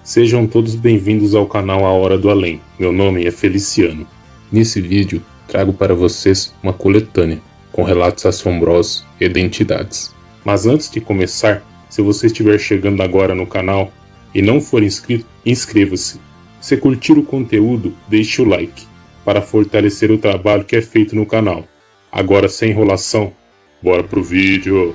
Sejam todos bem-vindos ao canal A Hora do Além. Meu nome é Feliciano. Nesse vídeo, trago para vocês uma coletânea com relatos assombrosos e identidades. Mas antes de começar, se você estiver chegando agora no canal e não for inscrito, inscreva-se. Se curtir o conteúdo, deixe o like, para fortalecer o trabalho que é feito no canal. Agora, sem enrolação, bora pro vídeo!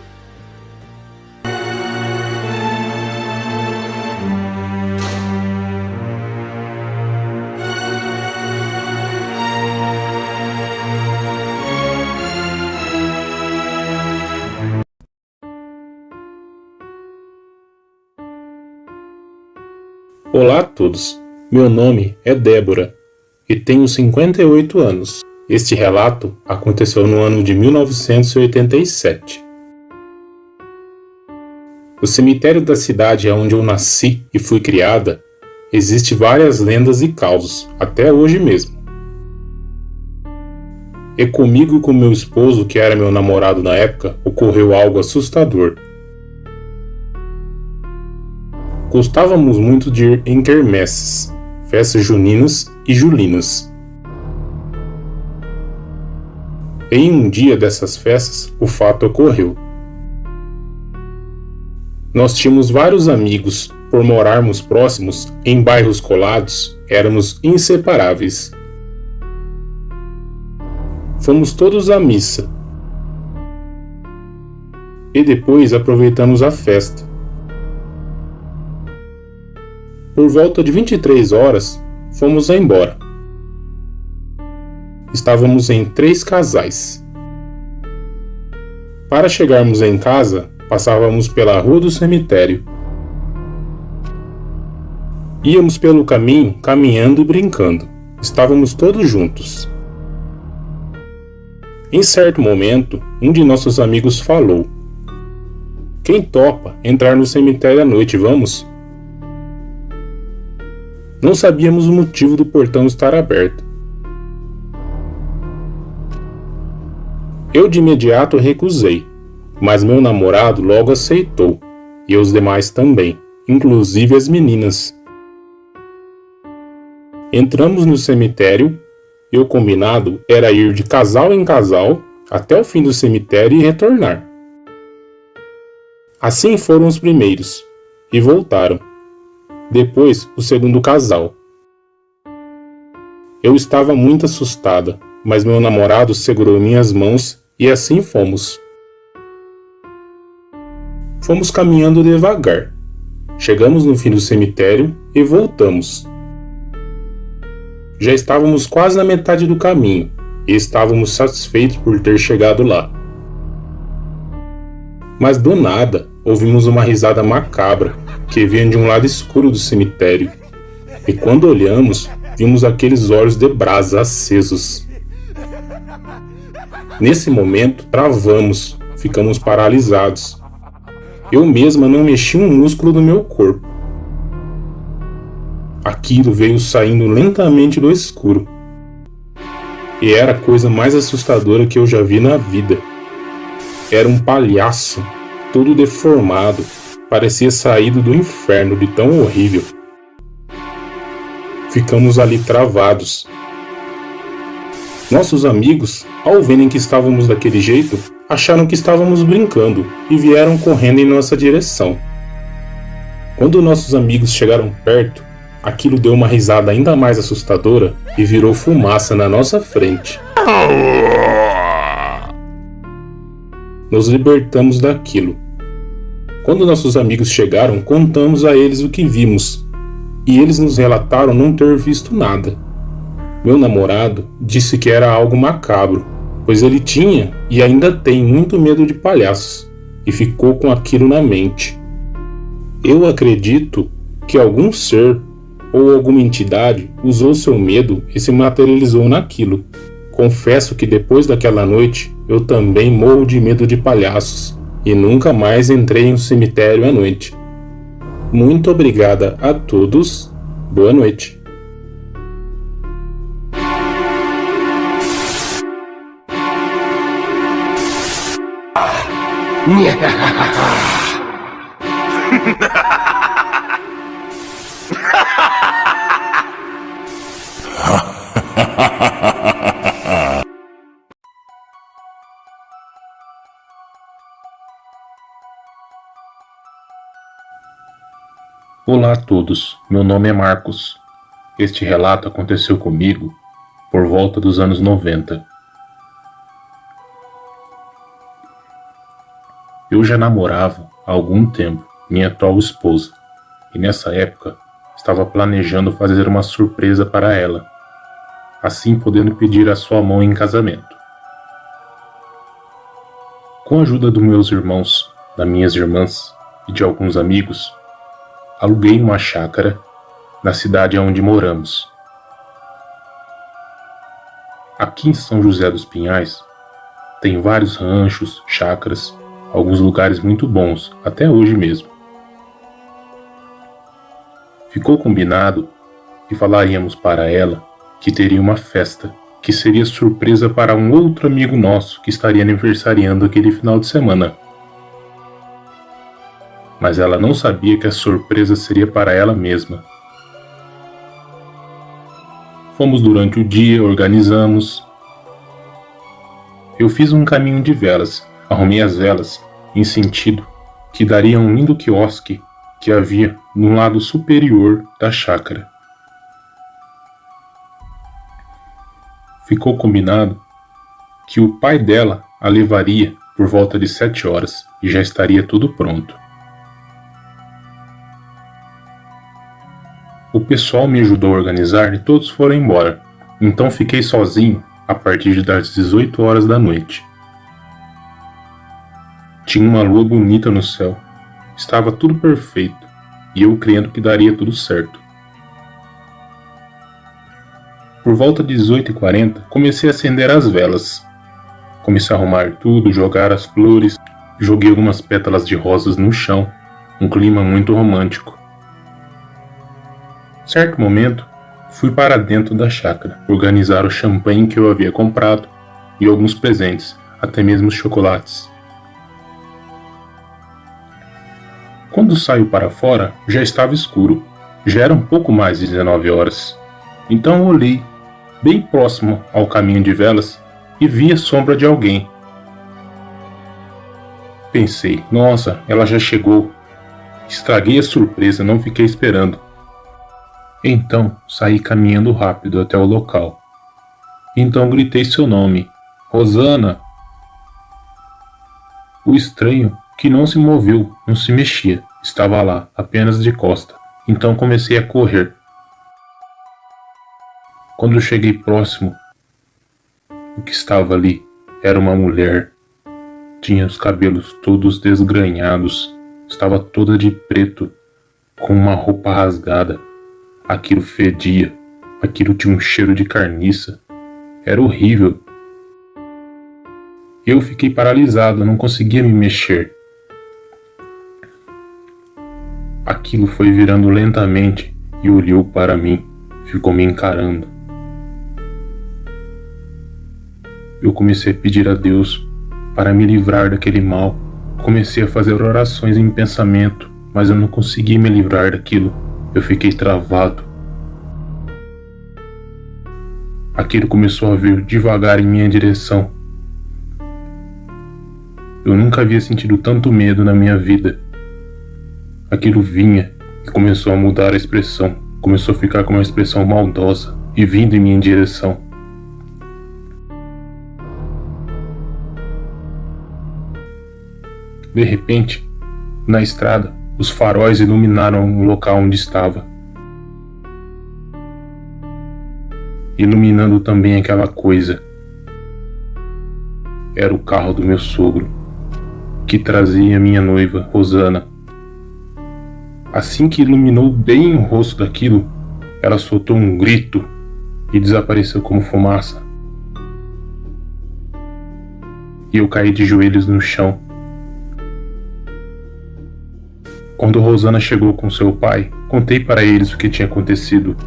Olá a todos, meu nome é Débora e tenho 58 anos. Este relato aconteceu no ano de 1987. O cemitério da cidade onde eu nasci e fui criada, existe várias lendas e causos, até hoje mesmo. E comigo e com meu esposo, que era meu namorado na época, ocorreu algo assustador. Gostávamos muito de ir em quermesses, festas juninas e julinas. Em um dia dessas festas, o fato ocorreu. Nós tínhamos vários amigos, por morarmos próximos, em bairros colados, éramos inseparáveis. Fomos todos à missa. E depois aproveitamos a festa. Por volta de 23 horas, fomos embora. Estávamos em 3 casais. Para chegarmos em casa, passávamos pela rua do cemitério. Íamos pelo caminho, caminhando e brincando. Estávamos todos juntos. Em certo momento, um de nossos amigos falou: "Quem topa entrar no cemitério à noite, vamos?" Não sabíamos o motivo do portão estar aberto. Eu de imediato recusei, mas meu namorado logo aceitou, e os demais também, inclusive as meninas. Entramos no cemitério e o combinado era ir de casal em casal até o fim do cemitério e retornar. Assim foram os primeiros, e voltaram. Depois, o segundo casal. Eu estava muito assustada, mas meu namorado segurou minhas mãos e assim fomos. Fomos caminhando devagar. Chegamos no fim do cemitério e voltamos. Já estávamos quase na metade do caminho e estávamos satisfeitos por ter chegado lá. Mas do nada, ouvimos uma risada macabra que vinha de um lado escuro do cemitério. E quando olhamos, vimos aqueles olhos de brasa acesos. Nesse momento, travamos, ficamos paralisados. Eu mesma não mexi um músculo do meu corpo. Aquilo veio saindo lentamente do escuro. E era a coisa mais assustadora que eu já vi na vida. Era um palhaço, todo deformado, parecia saído do inferno de tão horrível. Ficamos ali travados. Nossos amigos, ao verem que estávamos daquele jeito, acharam que estávamos brincando e vieram correndo em nossa direção. Quando nossos amigos chegaram perto, aquilo deu uma risada ainda mais assustadora e virou fumaça na nossa frente. Nos libertamos daquilo. Quando nossos amigos chegaram, contamos a eles o que vimos, e eles nos relataram não ter visto nada. Meu namorado disse que era algo macabro, pois ele tinha e ainda tem muito medo de palhaços, e ficou com aquilo na mente. Eu acredito que algum ser ou alguma entidade usou seu medo e se materializou naquilo. Confesso que depois daquela noite, eu também morro de medo de palhaços e nunca mais entrei em um cemitério à noite. Muito obrigada a todos. Boa noite. Olá a todos, meu nome é Marcos. Este relato aconteceu comigo por volta dos anos 90. Eu já namorava há algum tempo minha atual esposa e nessa época estava planejando fazer uma surpresa para ela, assim podendo pedir a sua mão em casamento. Com a ajuda dos meus irmãos, das minhas irmãs e de alguns amigos, aluguei uma chácara na cidade onde moramos. Aqui em São José dos Pinhais tem vários ranchos, chácaras, alguns lugares muito bons, até hoje mesmo. Ficou combinado que falaríamos para ela que teria uma festa, que seria surpresa para um outro amigo nosso que estaria aniversariando aquele final de semana. Mas ela não sabia que a surpresa seria para ela mesma. Fomos durante o dia, organizamos. Eu fiz um caminho de velas, arrumei as velas em sentido que daria um lindo quiosque que havia no lado superior da chácara. Ficou combinado que o pai dela a levaria por volta de 7 horas e já estaria tudo pronto. O pessoal me ajudou a organizar e todos foram embora, então fiquei sozinho a partir das 18 horas da noite. Tinha uma lua bonita no céu, estava tudo perfeito e eu crendo que daria tudo certo. Por volta de 18h40 comecei a acender as velas. Comecei a arrumar tudo, jogar as flores, joguei algumas pétalas de rosas no chão, um clima muito romântico. Certo momento, fui para dentro da chácara, organizar o champanhe que eu havia comprado e alguns presentes, até mesmo chocolates. Quando saio para fora, já estava escuro, já era um pouco mais de 19 horas. Então eu olhei, bem próximo ao caminho de velas, e vi a sombra de alguém. Pensei, nossa, ela já chegou. Estraguei a surpresa, não fiquei esperando. Então, saí caminhando rápido até o local. Então gritei seu nome, Rosana. O estranho, que não se moveu, não se mexia, estava lá, apenas de costa. Então comecei a correr. Quando cheguei próximo, o que estava ali era uma mulher. Tinha os cabelos todos desgrenhados, estava toda de preto, com uma roupa rasgada. Aquilo fedia, aquilo tinha um cheiro de carniça. Era horrível. Eu fiquei paralisado, não conseguia me mexer. Aquilo foi virando lentamente e olhou para mim, ficou me encarando. Eu comecei a pedir a Deus para me livrar daquele mal. Comecei a fazer orações em pensamento, mas eu não conseguia me livrar daquilo. Eu fiquei travado. Aquilo começou a vir devagar em minha direção. Eu nunca havia sentido tanto medo na minha vida. Aquilo vinha e começou a mudar a expressão. Começou a ficar com uma expressão maldosa e vindo em minha direção. De repente, na estrada, os faróis iluminaram o local onde estava, iluminando também aquela coisa. Era o carro do meu sogro, que trazia minha noiva, Rosana. Assim que iluminou bem o rosto daquilo, ela soltou um grito e desapareceu como fumaça. E eu caí de joelhos no chão. Quando Rosana chegou com seu pai, contei para eles o que tinha acontecido.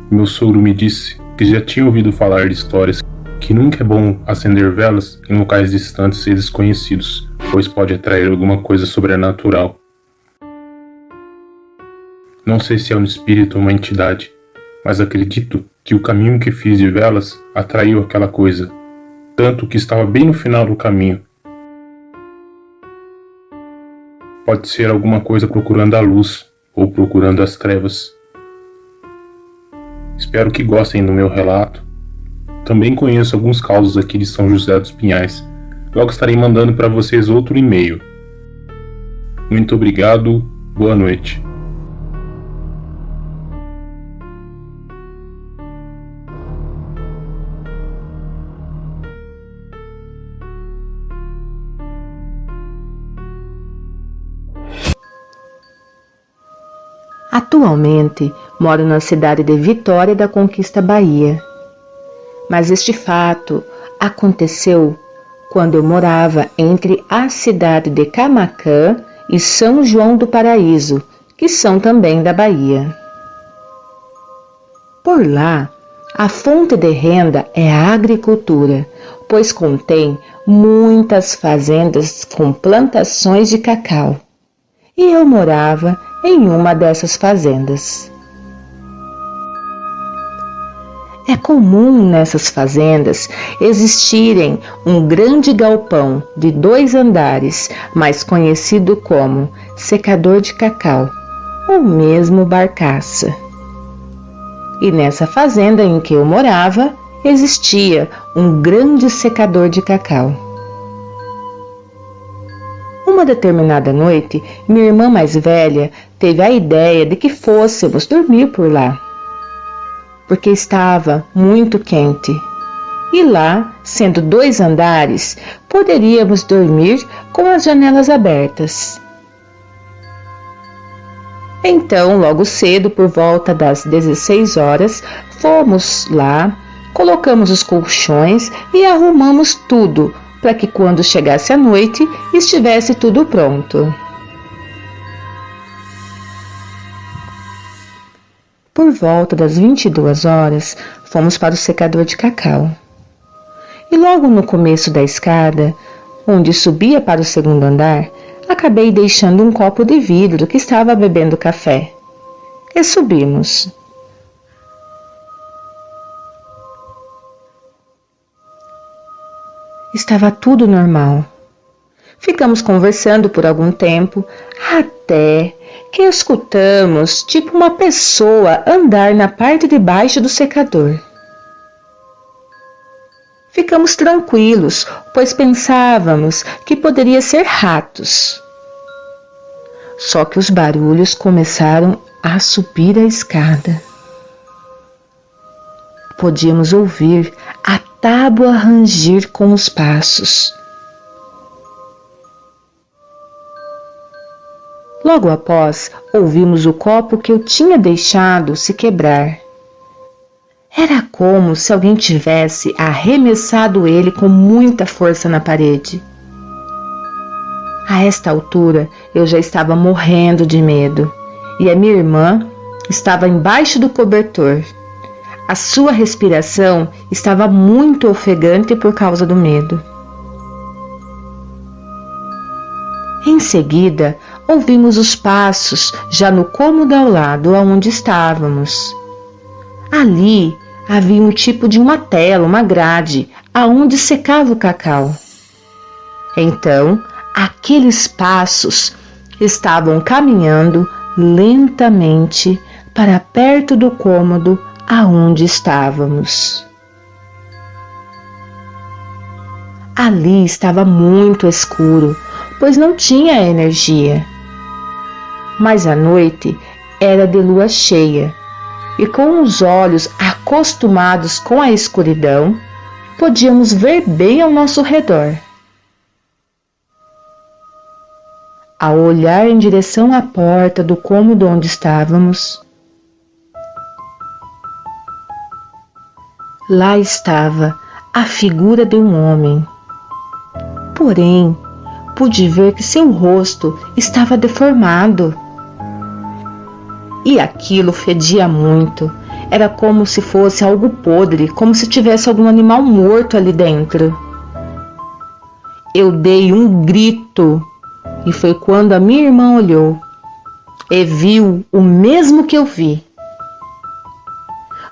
Meu sogro me disse que já tinha ouvido falar de histórias que nunca é bom acender velas em locais distantes e desconhecidos, pois pode atrair alguma coisa sobrenatural. Não sei se é um espírito ou uma entidade, mas acredito que o caminho que fiz de velas atraiu aquela coisa, tanto que estava bem no final do caminho. Pode ser alguma coisa procurando a luz ou procurando as trevas. Espero que gostem do meu relato. Também conheço alguns causos aqui de São José dos Pinhais. Logo estarei mandando para vocês outro e-mail. Muito obrigado, boa noite. Atualmente, moro na cidade de Vitória da Conquista, Bahia. Mas este fato aconteceu quando eu morava entre a cidade de Camaquã e São João do Paraíso, que são também da Bahia. Por lá, a fonte de renda é a agricultura, pois contém muitas fazendas com plantações de cacau. E eu morava em uma dessas fazendas. É comum nessas fazendas existirem um grande galpão de 2 andares, mais conhecido como secador de cacau, ou mesmo barcaça. E nessa fazenda em que eu morava, existia um grande secador de cacau. Uma determinada noite, minha irmã mais velha teve a ideia de que fôssemos dormir por lá, porque estava muito quente. E lá, sendo 2 andares, poderíamos dormir com as janelas abertas. Então, logo cedo, por volta das 16 horas, fomos lá, colocamos os colchões e arrumamos tudo, para que quando chegasse a noite estivesse tudo pronto. Por volta das 22 horas, fomos para o secador de cacau. E logo no começo da escada, onde subia para o 2º andar, acabei deixando um copo de vidro que estava bebendo café. E subimos. Estava tudo normal. Ficamos conversando por algum tempo, até que escutamos tipo uma pessoa andar na parte de baixo do secador. Ficamos tranquilos, pois pensávamos que poderia ser ratos. Só que os barulhos começaram a subir a escada. Podíamos ouvir a tábua rangir com os passos. Logo após, ouvimos o copo que eu tinha deixado se quebrar. Era como se alguém tivesse arremessado ele com muita força na parede. A esta altura, eu já estava morrendo de medo, e a minha irmã estava embaixo do cobertor. A sua respiração estava muito ofegante por causa do medo. Em seguida, ouvimos os passos já no cômodo ao lado onde estávamos. Ali havia um tipo de uma tela, uma grade, aonde secava o cacau. Então, aqueles passos estavam caminhando lentamente para perto do cômodo aonde estávamos. Ali estava muito escuro, pois não tinha energia. Mas a noite era de lua cheia, e com os olhos acostumados com a escuridão, podíamos ver bem ao nosso redor. Ao olhar em direção à porta do cômodo onde estávamos, lá estava a figura de um homem. Porém, pude ver que seu rosto estava deformado. E aquilo fedia muito. Era como se fosse algo podre, como se tivesse algum animal morto ali dentro. Eu dei um grito, e foi quando a minha irmã olhou e viu o mesmo que eu vi.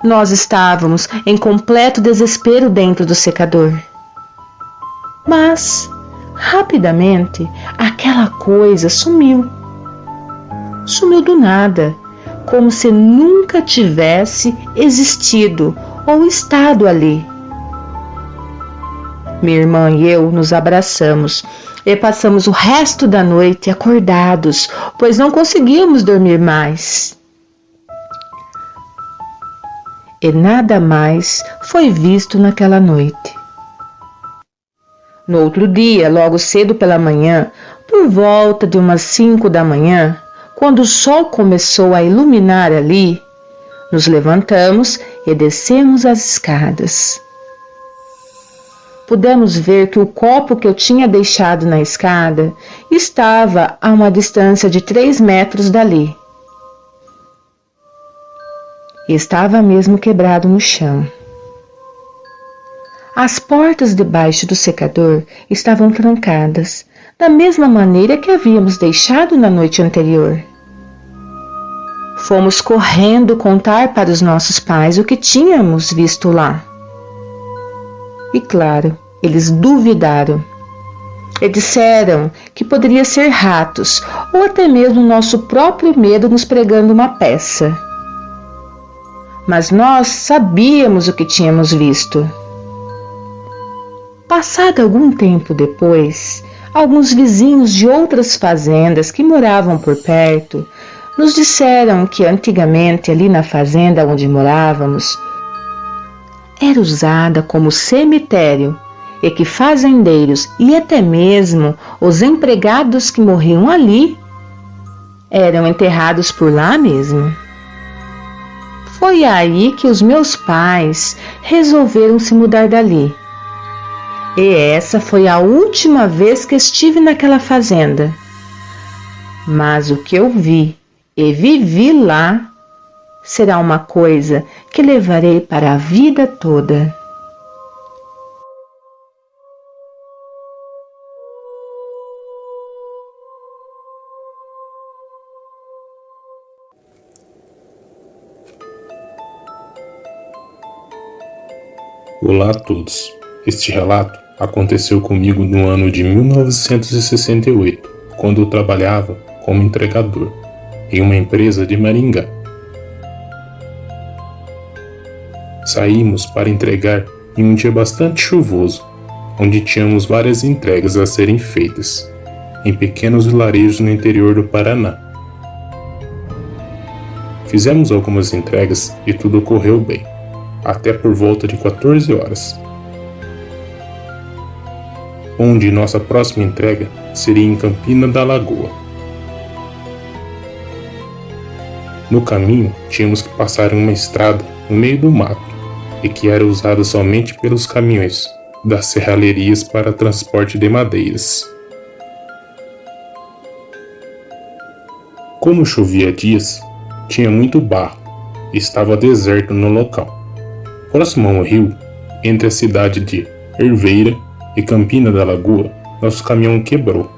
Nós estávamos em completo desespero dentro do secador. Mas Rapidamente, aquela coisa sumiu. Sumiu do nada, como se nunca tivesse existido ou estado ali. Minha irmã e eu nos abraçamos e passamos o resto da noite acordados, pois não conseguíamos dormir mais. E nada mais foi visto naquela noite. No outro dia, logo cedo pela manhã, por volta de umas 5 da manhã, quando o sol começou a iluminar ali, nos levantamos e descemos as escadas. Pudemos ver que o copo que eu tinha deixado na escada estava a uma distância de 3 metros dali. Estava mesmo quebrado no chão. As portas debaixo do secador estavam trancadas, da mesma maneira que havíamos deixado na noite anterior. Fomos correndo contar para os nossos pais o que tínhamos visto lá. E claro, eles duvidaram. E disseram que poderia ser ratos ou até mesmo nosso próprio medo nos pregando uma peça. Mas nós sabíamos o que tínhamos visto. Passado algum tempo depois, alguns vizinhos de outras fazendas que moravam por perto nos disseram que antigamente ali na fazenda onde morávamos era usada como cemitério e que fazendeiros e até mesmo os empregados que morriam ali eram enterrados por lá mesmo. Foi aí que os meus pais resolveram se mudar dali. E essa foi a última vez que estive naquela fazenda. Mas o que eu vi e vivi lá será uma coisa que levarei para a vida toda. Olá a todos. Este relato aconteceu comigo no ano de 1968, quando eu trabalhava como entregador em uma empresa de Maringá. Saímos para entregar em um dia bastante chuvoso, onde tínhamos várias entregas a serem feitas, em pequenos vilarejos no interior do Paraná. Fizemos algumas entregas e tudo ocorreu bem, até por volta de 14 horas. Onde nossa próxima entrega seria em Campina da Lagoa. No caminho, tínhamos que passar em uma estrada no meio do mato e que era usada somente pelos caminhões das serralherias para transporte de madeiras. Como chovia dias, tinha muito barro e estava deserto no local. Próximo ao rio, entre a cidade de Herveira e Campina da Lagoa, nosso caminhão quebrou.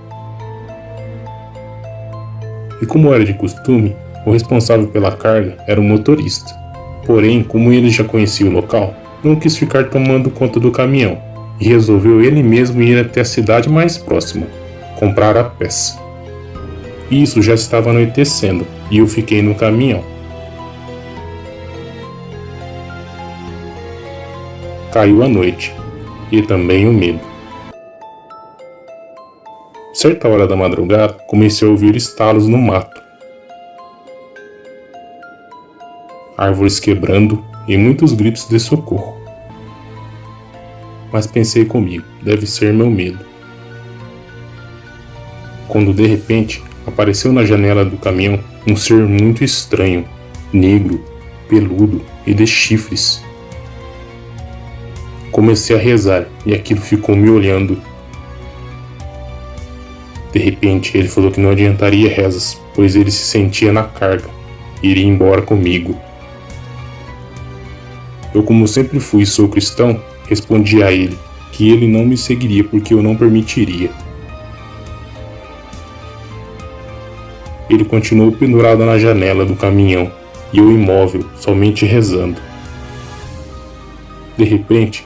E como era de costume, o responsável pela carga era o motorista. Porém, como ele já conhecia o local, não quis ficar tomando conta do caminhão e resolveu ele mesmo ir até a cidade mais próxima, comprar a peça. Isso já estava anoitecendo e eu fiquei no caminhão. Caiu a noite e também o medo. Certa hora da madrugada, comecei a ouvir estalos no mato. Árvores quebrando e muitos gritos de socorro. Mas pensei comigo, deve ser meu medo. Quando de repente apareceu na janela do caminhão um ser muito estranho, negro, peludo e de chifres. Comecei a rezar e aquilo ficou me olhando. De repente ele falou que não adiantaria rezas, pois ele se sentia na carga e iria embora comigo. Eu, como sempre fui e sou cristão, respondi a ele que ele não me seguiria porque eu não permitiria. Ele continuou pendurado na janela do caminhão e eu imóvel, somente rezando. De repente,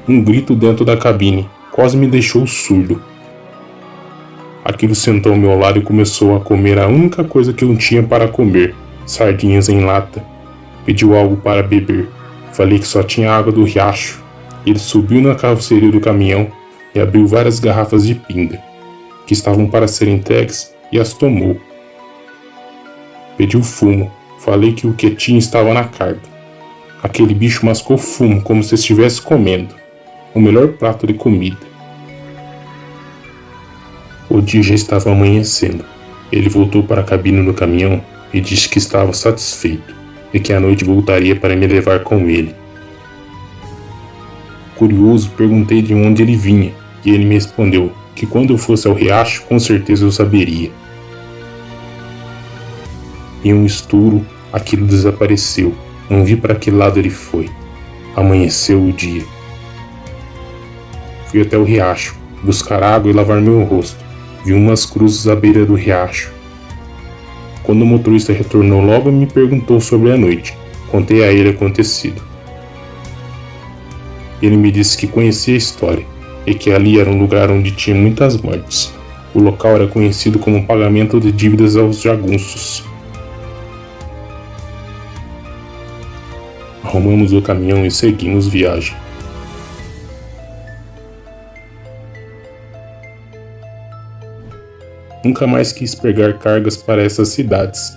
um grito dentro da cabine quase me deixou surdo. Aquilo sentou ao meu lado e começou a comer a única coisa que eu tinha para comer, sardinhas em lata. Pediu algo para beber. Falei que só tinha água do riacho. Ele subiu na carroceria do caminhão e abriu várias garrafas de pinga, que estavam para serem entregues, e as tomou. Pediu fumo. Falei que o que tinha estava na carga. Aquele bicho mascou fumo como se estivesse comendo. O melhor prato de comida. O dia já estava amanhecendo. Ele voltou para a cabine do caminhão e disse que estava satisfeito e que à noite voltaria para me levar com ele. Curioso, perguntei de onde ele vinha e ele me respondeu que quando eu fosse ao riacho, com certeza eu saberia. Em um estouro, aquilo desapareceu. Não vi para que lado ele foi. Amanheceu o dia. Fui até o riacho, buscar água e lavar meu rosto. Vi umas cruzes à beira do riacho. Quando o motorista retornou logo, me perguntou sobre a noite. Contei a ele o acontecido. Ele me disse que conhecia a história e que ali era um lugar onde tinha muitas mortes. O local era conhecido como pagamento de dívidas aos jagunços. Arrumamos o caminhão e seguimos viagem. Nunca mais quis pegar cargas para essas cidades.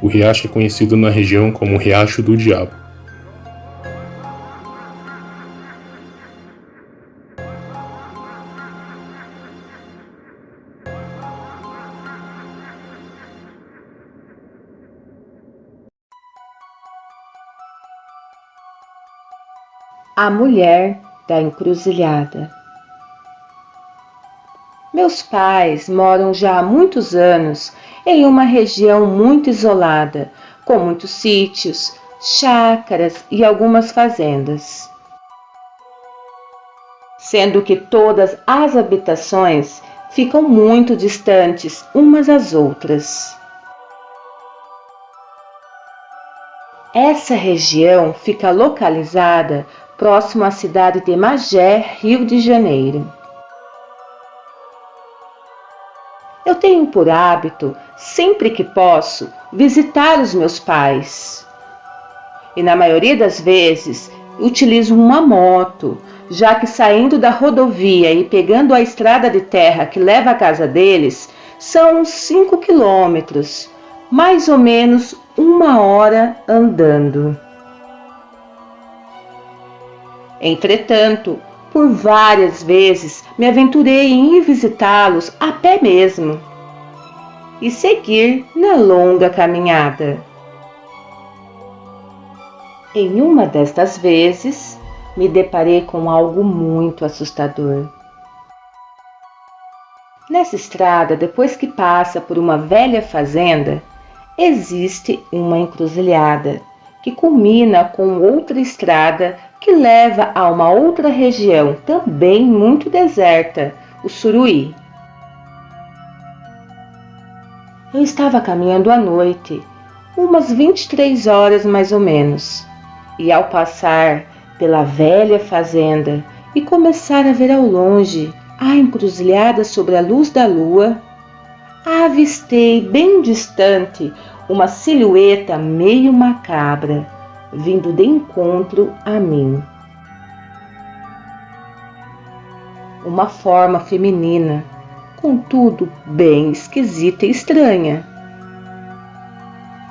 O riacho é conhecido na região como Riacho do Diabo. A mulher da encruzilhada. Meus pais moram já há muitos anos em uma região muito isolada, com muitos sítios, chácaras e algumas fazendas. Sendo que todas as habitações ficam muito distantes umas das outras. Essa região fica localizada próximo à cidade de Magé, Rio de Janeiro. Eu tenho por hábito, sempre que posso, visitar os meus pais. E na maioria das vezes, utilizo uma moto, já que saindo da rodovia e pegando a estrada de terra que leva à casa deles, são uns 5 quilômetros, mais ou menos 1 hora andando. Entretanto, por várias vezes me aventurei em ir visitá-los a pé mesmo e seguir na longa caminhada. Em uma destas vezes, me deparei com algo muito assustador. Nessa estrada, depois que passa por uma velha fazenda, existe uma encruzilhada que culmina com outra estrada que leva a uma outra região também muito deserta, o Suruí. Eu estava caminhando à noite, umas 23 horas mais ou menos, e ao passar pela velha fazenda e começar a ver ao longe a encruzilhada sobre a luz da lua, avistei bem distante uma silhueta meio macabra, vindo de encontro a mim. Uma forma feminina, contudo bem esquisita e estranha.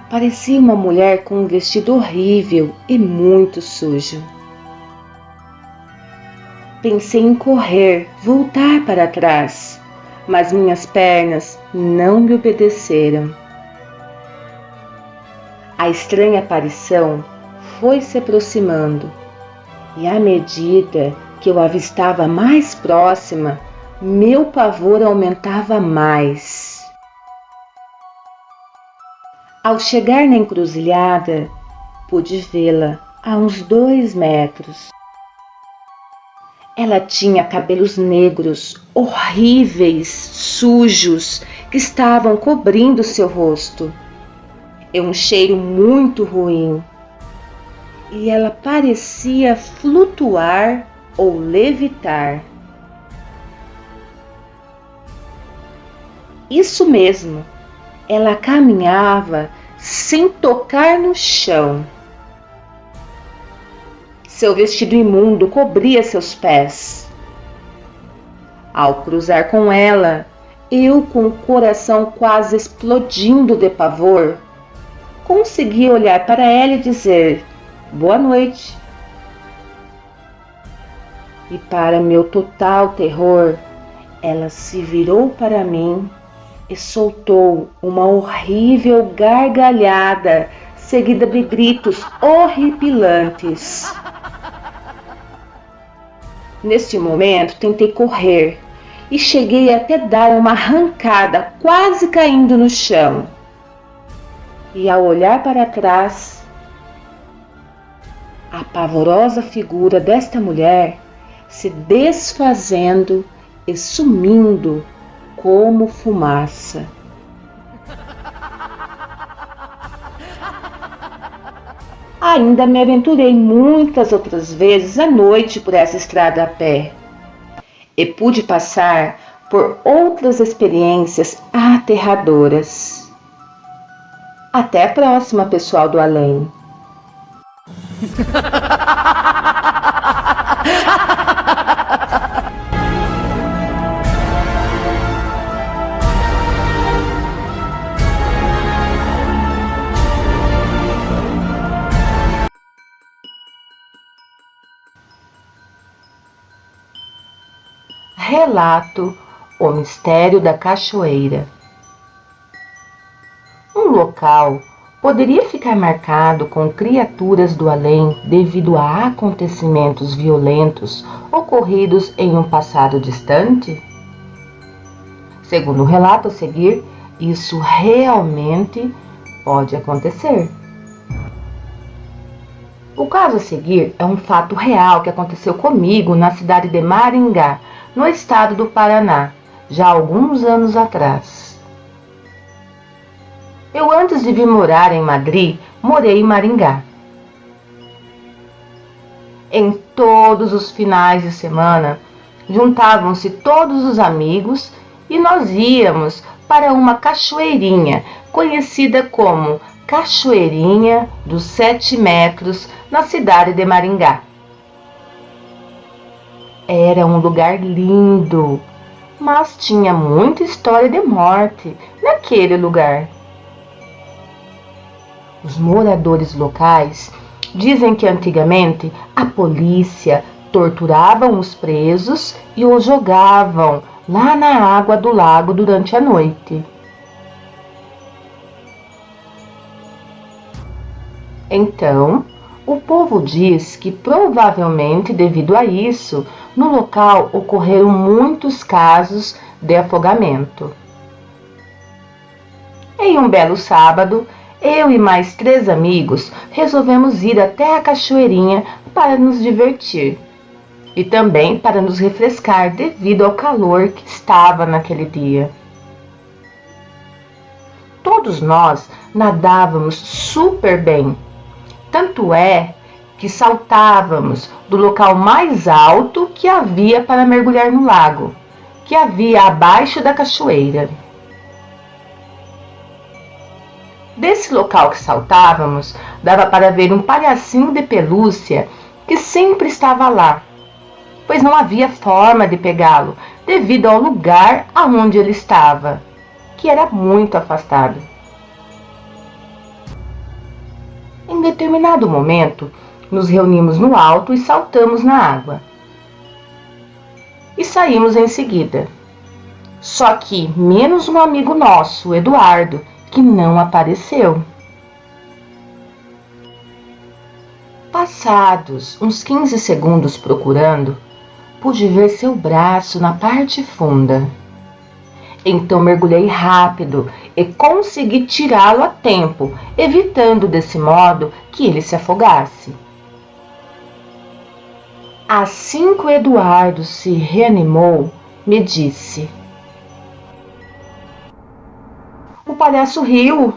Parecia uma mulher com um vestido horrível e muito sujo. Pensei em correr, voltar para trás, mas minhas pernas não me obedeceram. A estranha aparição foi se aproximando, e à medida que eu avistava mais próxima, meu pavor aumentava mais. Ao chegar na encruzilhada, pude vê-la a uns 2 metros. Ela tinha cabelos negros, horríveis, sujos, que estavam cobrindo seu rosto, e um cheiro muito ruim. e ela parecia flutuar ou levitar. Isso mesmo, ela caminhava sem tocar no chão. Seu vestido imundo cobria seus pés. Ao cruzar com ela, eu, com o coração quase explodindo de pavor, consegui olhar para ela e dizer: boa noite. E para meu total terror, ela se virou para mim e soltou uma horrível gargalhada, seguida de gritos horripilantes. Neste momento, tentei correr e cheguei até dar uma arrancada, quase caindo no chão. E ao olhar para trás, a pavorosa figura desta mulher se desfazendo e sumindo como fumaça. Ainda me aventurei muitas outras vezes à noite por essa estrada a pé e pude passar por outras experiências aterradoras. Até a próxima, pessoal do além. Relato: o mistério da cachoeira. Um local poderia ficar marcado com criaturas do além devido a acontecimentos violentos ocorridos em um passado distante? Segundo o relato a seguir, isso realmente pode acontecer. O caso a seguir é um fato real que aconteceu comigo na cidade de Maringá, no estado do Paraná, já há alguns anos atrás. Eu, antes de vir morar em Madrid, morei em Maringá. Em todos os finais de semana, juntavam-se todos os amigos e nós íamos para uma cachoeirinha, conhecida como Cachoeirinha dos 7 metros, na cidade de Maringá. Era um lugar lindo, mas tinha muita história de morte naquele lugar. Os moradores locais dizem que antigamente a polícia torturavam os presos e os jogavam lá na água do lago durante a noite. Então, o povo diz que provavelmente devido a isso, no local ocorreram muitos casos de afogamento. Em um belo sábado, eu e mais 3 amigos resolvemos ir até a cachoeirinha para nos divertir e também para nos refrescar devido ao calor que estava naquele dia. Todos nós nadávamos super bem, tanto é que saltávamos do local mais alto que havia para mergulhar no lago, que havia abaixo da cachoeira. Desse local que saltávamos, dava para ver um palhacinho de pelúcia que sempre estava lá, pois não havia forma de pegá-lo devido ao lugar aonde ele estava, que era muito afastado. Em determinado momento, nos reunimos no alto e saltamos na água. E saímos em seguida. Só que menos um amigo nosso, Eduardo, que não apareceu. Passados uns 15 segundos procurando, pude ver seu braço na parte funda. Então mergulhei rápido e consegui tirá-lo a tempo, evitando desse modo que ele se afogasse. Assim que o Eduardo se reanimou, me disse: "O palhaço riu!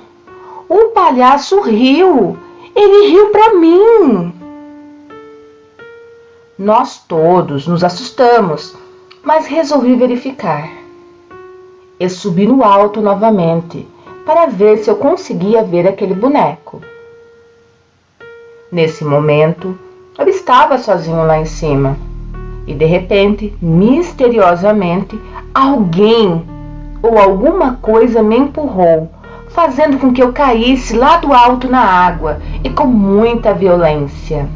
O palhaço riu! Ele riu para mim!" Nós todos nos assustamos, mas resolvi verificar. Eu subi no alto novamente para ver se eu conseguia ver aquele boneco. Nesse momento, eu estava sozinho lá em cima e de repente, misteriosamente, alguém ou alguma coisa me empurrou, fazendo com que eu caísse lá do alto na água e com muita violência.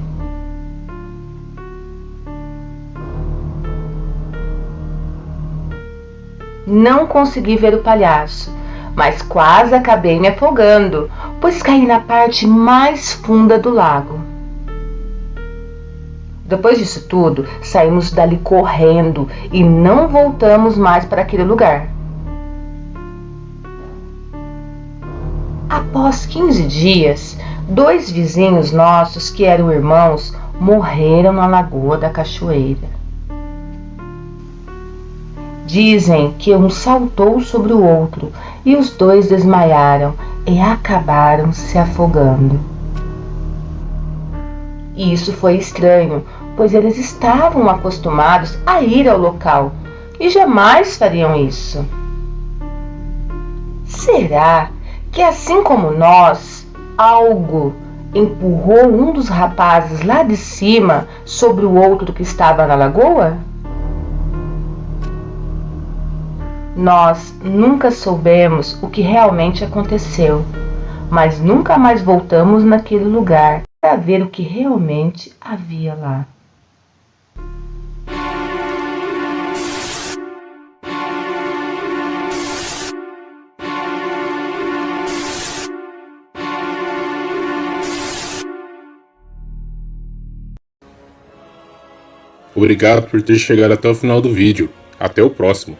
Não consegui ver o palhaço, mas quase acabei me afogando, pois caí na parte mais funda do lago. Depois disso tudo, saímos dali correndo e não voltamos mais para aquele lugar. Após 15 dias, 2 vizinhos nossos, que eram irmãos, morreram na Lagoa da Cachoeira. Dizem que um saltou sobre o outro e os 2 desmaiaram e acabaram se afogando. E isso foi estranho, pois eles estavam acostumados a ir ao local e jamais fariam isso. Será que, assim como nós, algo empurrou um dos rapazes lá de cima sobre o outro que estava na lagoa? Nós nunca soubemos o que realmente aconteceu, mas nunca mais voltamos naquele lugar para ver o que realmente havia lá. Obrigado por ter chegado até o final do vídeo. Até o próximo.